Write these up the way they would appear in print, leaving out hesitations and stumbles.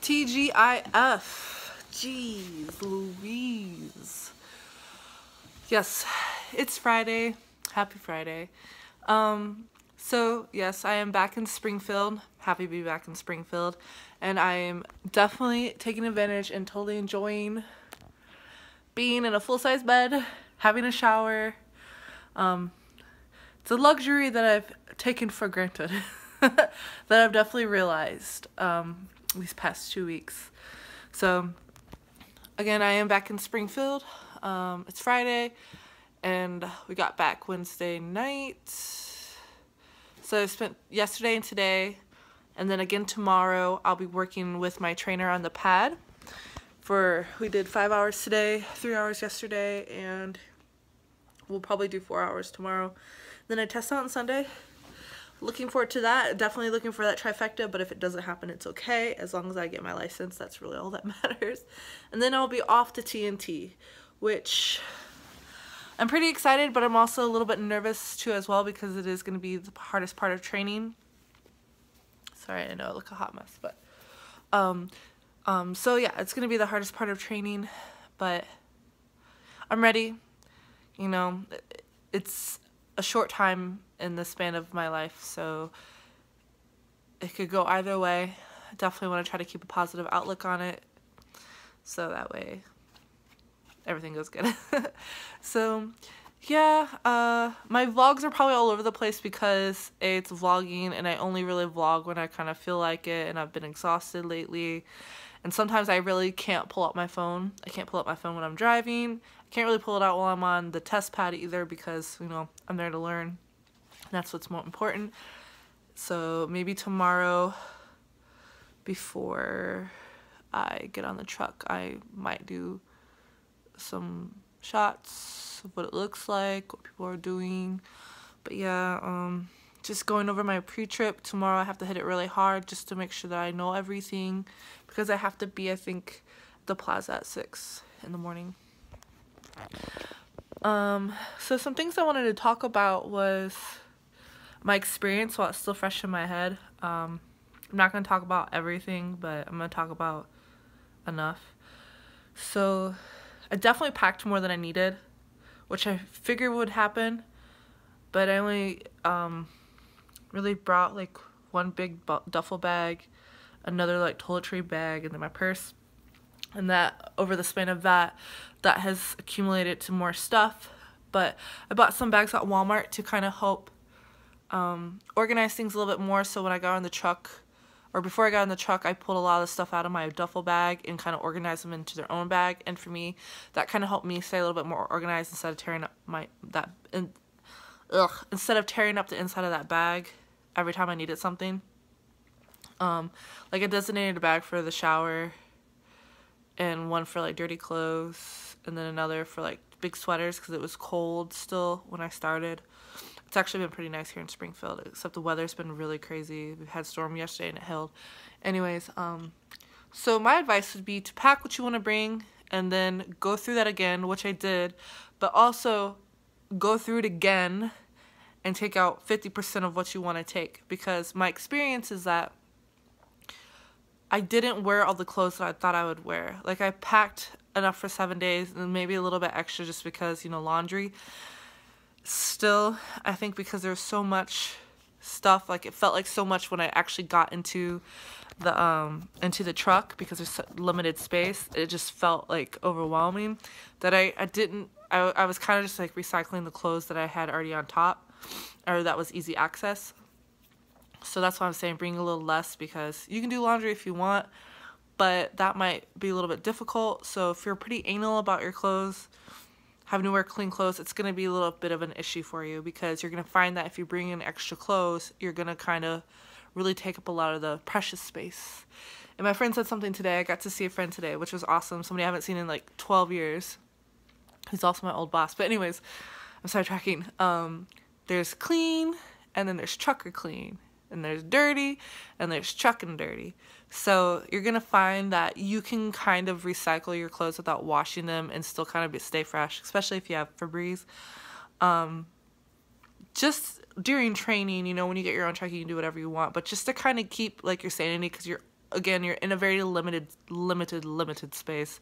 TGIF. Jeez Louise. Yes, it's Friday. Happy Friday. So yes, I am back in Springfield. Happy to be back in Springfield. And I am definitely taking advantage and totally enjoying being in a full-size bed, having a shower. It's a luxury that I've taken for granted. That I've definitely realized these past 2 weeks. So again, I am back in Springfield. It's Friday and we got back Wednesday night. So I spent yesterday and today, and then again tomorrow I'll be working with my trainer on the pad. We did 5 hours today, 3 hours yesterday, and we'll probably do 4 hours tomorrow. Then I test out on Sunday. Looking forward to that. Definitely looking for that trifecta, but if it doesn't happen, it's okay. As long as I get my license, that's really all that matters. And then I'll be off to TNT, which I'm pretty excited, but I'm also a little bit nervous too as well, because it is going to be the hardest part of training. Sorry, I know I look a hot mess, but so yeah, it's going to be the hardest part of training, but I'm ready. You know, it's a short time in the span of my life, so it could go either way. I definitely want to try to keep a positive outlook on it, so that way everything goes good. So yeah, my vlogs are probably all over the place because it's vlogging and I only really vlog when I kind of feel like it, and I've been exhausted lately, and sometimes I really can't pull out my phone. I can't pull out my phone when I'm driving. I can't really pull it out while I'm on the test pad either, because, you know, I'm there to learn. That's what's more important. So maybe tomorrow, before I get on the truck, I might do some shots of what it looks like, what people are doing. But yeah, just going over my pre-trip. Tomorrow I have to hit it really hard just to make sure that I know everything, because I have to be, I think, the plaza at 6 in the morning. So some things I wanted to talk about was my experience while it's still fresh in my head. I'm not going to talk about everything, but I'm going to talk about enough. So I definitely packed more than I needed, which I figured would happen, but I only really brought like one big duffel bag, another like toiletry bag, and then my purse. And that, over the span of that has accumulated to more stuff. But I bought some bags at Walmart to kind of help organize things a little bit more, so when I got on the truck, or before I got on the truck, I pulled a lot of the stuff out of my duffel bag and kind of organized them into their own bag. And for me, that kind of helped me stay a little bit more organized instead of tearing up instead of tearing up the inside of that bag every time I needed something. Like I designated a bag for the shower, and one for like dirty clothes, and then another for like big sweaters because it was cold still when I started. It's actually been pretty nice here in Springfield, except the weather's been really crazy. We had a storm yesterday and it hailed. Anyways, so my advice would be to pack what you want to bring and then go through that again, which I did, but also go through it again and take out 50% of what you want to take, because my experience is that I didn't wear all the clothes that I thought I would wear. Like, I packed enough for 7 days and maybe a little bit extra just because, you know, laundry. Still, I think because there's so much stuff, like it felt like so much when I actually got into the truck, because there's limited space. It just felt like overwhelming that I was kind of just like recycling the clothes that I had already on top, or that was easy access. So that's why I'm saying bring a little less, because you can do laundry if you want, but that might be a little bit difficult. So if you're pretty anal about your clothes, having to wear clean clothes, it's going to be a little bit of an issue for you, because you're going to find that if you bring in extra clothes, you're going to kind of really take up a lot of the precious space. And my friend said something today. I got to see a friend today, which was awesome. Somebody I haven't seen in like 12 years. He's also my old boss. But anyways, I'm sidetracking. There's clean, and then there's trucker clean. And there's dirty, and there's trucking dirty. So you're going to find that you can kind of recycle your clothes without washing them and still kind of stay fresh, especially if you have Febreze. Just during training, you know, when you get your own truck, you can do whatever you want. But just to kind of keep, like, your sanity, because you're again, you're in a very limited space.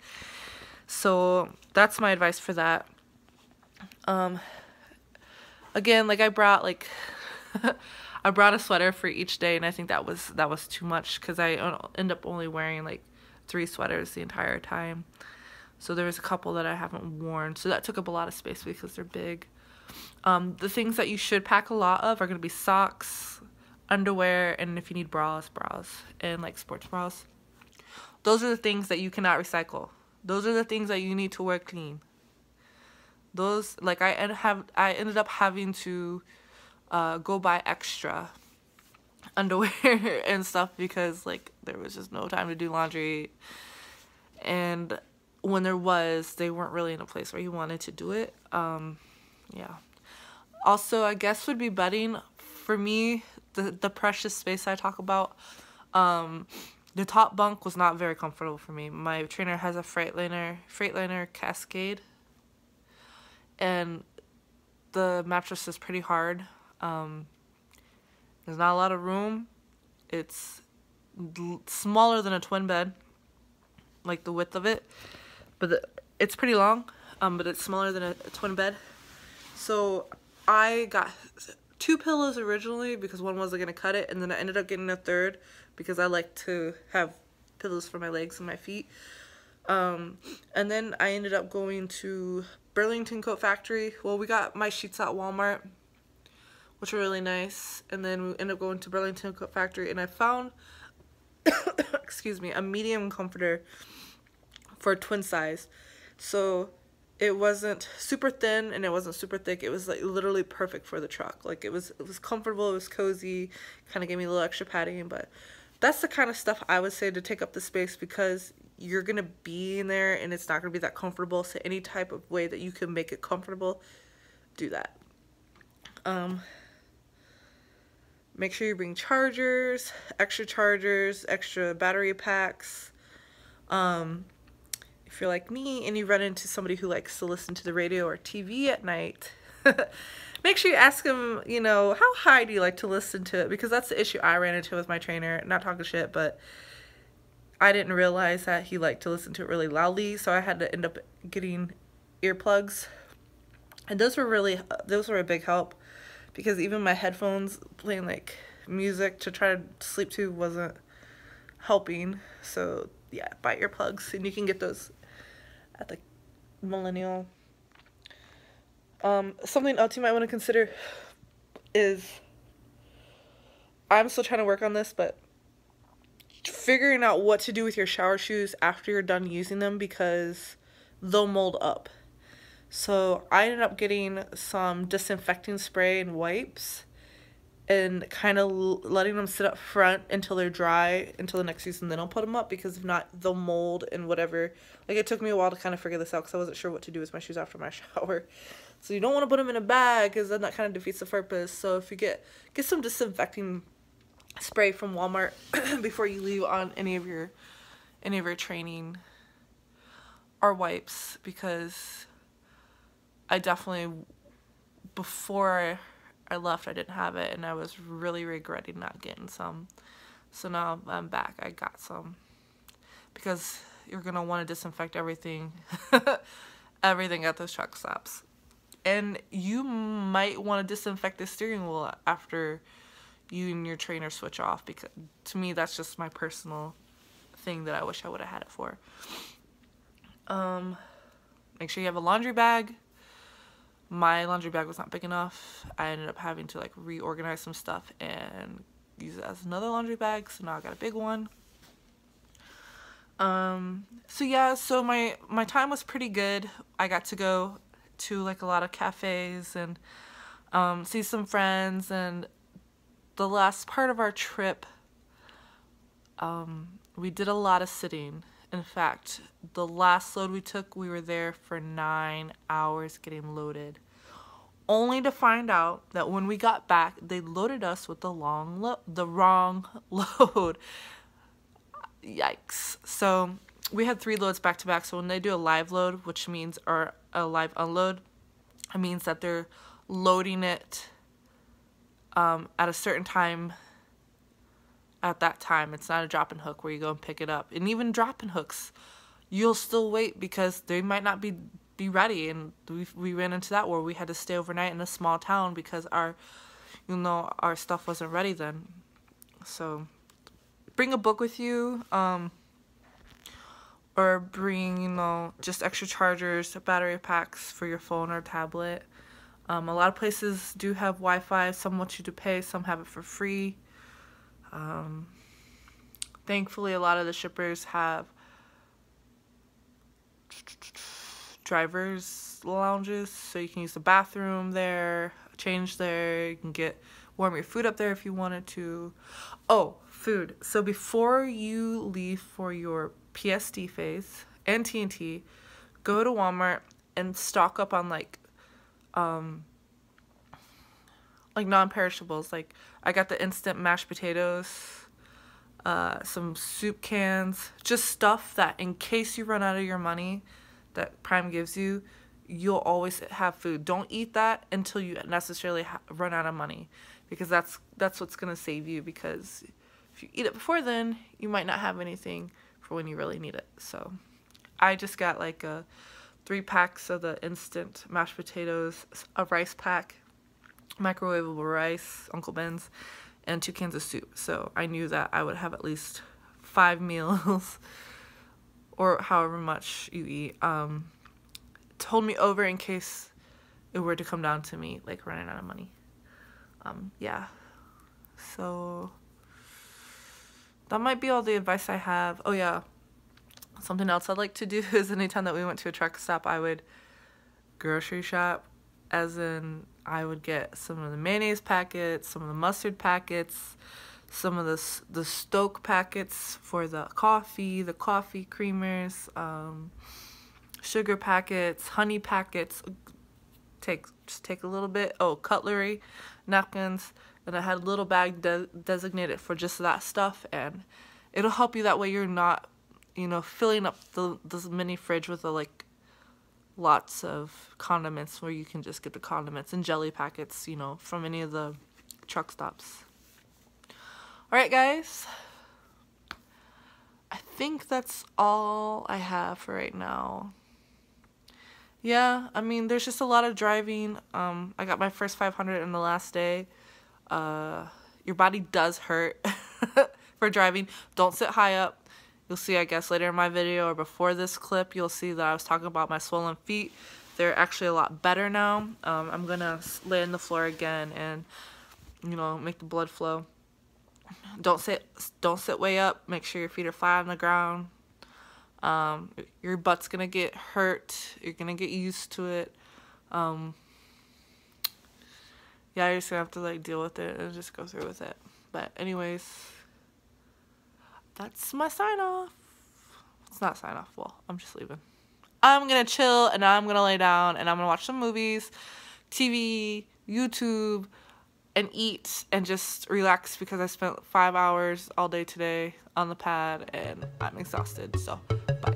So that's my advice for that. Again, like I brought like I brought a sweater for each day, and I think that was too much because I end up only wearing like 3 sweaters the entire time. So there was a couple that I haven't worn, so that took up a lot of space because they're big. The things that you should pack a lot of are going to be socks, underwear, and if you need bras, and like sports bras. Those are the things that you cannot recycle. Those are the things that you need to wear clean. Those, like I ended up having to go buy extra underwear and stuff because like there was just no time to do laundry, and when there was, they weren't really in a place where you wanted to do it. Yeah. Also, I guess would be bedding. For me, the precious space I talk about, the top bunk was not very comfortable for me. My trainer has a Freightliner Cascade, and the mattress is pretty hard. There's not a lot of room. It's smaller than a twin bed, like the width of it, but it's pretty long, but it's smaller than a twin bed. So I got 2 pillows originally because one wasn't going to cut it, and then I ended up getting a third because I like to have pillows for my legs and my feet. And then I ended up going to Burlington Coat Factory. Well, we got my sheets at Walmart, which were really nice, and then we ended up going to Burlington Coat Factory, and I found excuse me, a medium comforter for a twin size. So it wasn't super thin and it wasn't super thick. It was like literally perfect for the truck. Like it was comfortable, it was cozy, kind of gave me a little extra padding. But that's the kind of stuff I would say to take up the space, because you're gonna be in there and it's not gonna be that comfortable. So any type of way that you can make it comfortable, do that. Make sure you bring chargers, extra battery packs. If you're like me and you run into somebody who likes to listen to the radio or TV at night, make sure you ask them, you know, how high do you like to listen to it? Because that's the issue I ran into with my trainer. Not talking shit, but I didn't realize that he liked to listen to it really loudly, so I had to end up getting earplugs. And those were a big help, because even my headphones playing like music to try to sleep to wasn't helping. So yeah, buy earplugs, and you can get those at the Millennial. Something else you might want to consider is, I'm still trying to work on this, but figuring out what to do with your shower shoes after you're done using them, because they'll mold up. So I ended up getting some disinfecting spray and wipes and kind of letting them sit up front until they're dry until the next season. Then I'll put them up, because if not, they'll mold and whatever. Like, it took me a while to kind of figure this out because I wasn't sure what to do with my shoes after my shower. So you don't want to put them in a bag, because then that kind of defeats the purpose. So if you get some disinfecting spray from Walmart before you leave on any of your training, or wipes, because I definitely, before I left, I didn't have it, and I was really regretting not getting some. So now I'm back. I got some, because you're gonna want to disinfect everything everything at those truck stops. And you might want to disinfect the steering wheel after you and your trainer switch off, because to me that's just my personal thing that I wish I would have had it for. Make sure you have a laundry bag. My laundry bag was not big enough. I ended up having to like reorganize some stuff and use it as another laundry bag, so now I got a big one. So yeah, so my time was pretty good. I got to go to like a lot of cafes and see some friends, and the last part of our trip, we did a lot of sitting. In fact, the last load we took, we were there for 9 hours getting loaded, only to find out that when we got back, they loaded us with the wrong load. Yikes. So we had 3 loads back to back. So when they do a live load, which means, or a live unload, it means that they're loading it at a certain time at that time. It's not a drop-in hook where you go and pick it up. And even drop-in hooks, you'll still wait because they might not be ready. And we ran into that where we had to stay overnight in a small town because our stuff wasn't ready then. So bring a book with you, or bring, just extra chargers, battery packs for your phone or tablet. A lot of places do have Wi-Fi. Some want you to pay, some have it for free. Thankfully, a lot of the shippers have drivers' lounges, so you can use the bathroom there, change there. You can warm your food up there if you wanted to. Oh, food. So before you leave for your PSD phase and TNT, go to Walmart and stock up on like non-perishables. Like I got the instant mashed potatoes, some soup cans, just stuff that in case you run out of your money that Prime gives you, you'll always have food. Don't eat that until you necessarily run out of money, because that's what's gonna save you, because if you eat it before then, you might not have anything for when you really need it. So I just got like 3 packs of the instant mashed potatoes, a rice pack, microwavable rice, Uncle Ben's, and 2 cans of soup. So I knew that I would have at least 5 meals or however much you eat to hold me over in case it were to come down to me like running out of money. Yeah, so that might be all the advice I have. Oh yeah, something else I'd like to do is anytime that we went to a truck stop, I would grocery shop, as in I would get some of the mayonnaise packets, some of the mustard packets, some of the Stoke packets for the coffee creamers, sugar packets, honey packets. Just take a little bit. Oh, cutlery, napkins, and I had a little bag designated for just that stuff, and it'll help you that way. You're not, filling up this mini fridge with lots of condiments, where you can just get the condiments and jelly packets, from any of the truck stops. Alright guys, I think that's all I have for right now. Yeah, I mean, there's just a lot of driving. I got my first 500 in the last day. Your body does hurt for driving. Don't sit high up. You'll see, I guess, later in my video or before this clip, you'll see that I was talking about my swollen feet. They're actually a lot better now. I'm gonna lay on the floor again and, make the blood flow. Don't sit way up. Make sure your feet are flat on the ground. Your butt's gonna get hurt. You're gonna get used to it. Yeah, you're just gonna have to deal with it and just go through with it. But anyways, that's my sign off. It's not sign off. Well, I'm just leaving. I'm gonna chill and I'm gonna lay down and I'm gonna watch some movies, TV, YouTube, and eat and just relax, because I spent 5 hours all day today on the pad and I'm exhausted. So bye.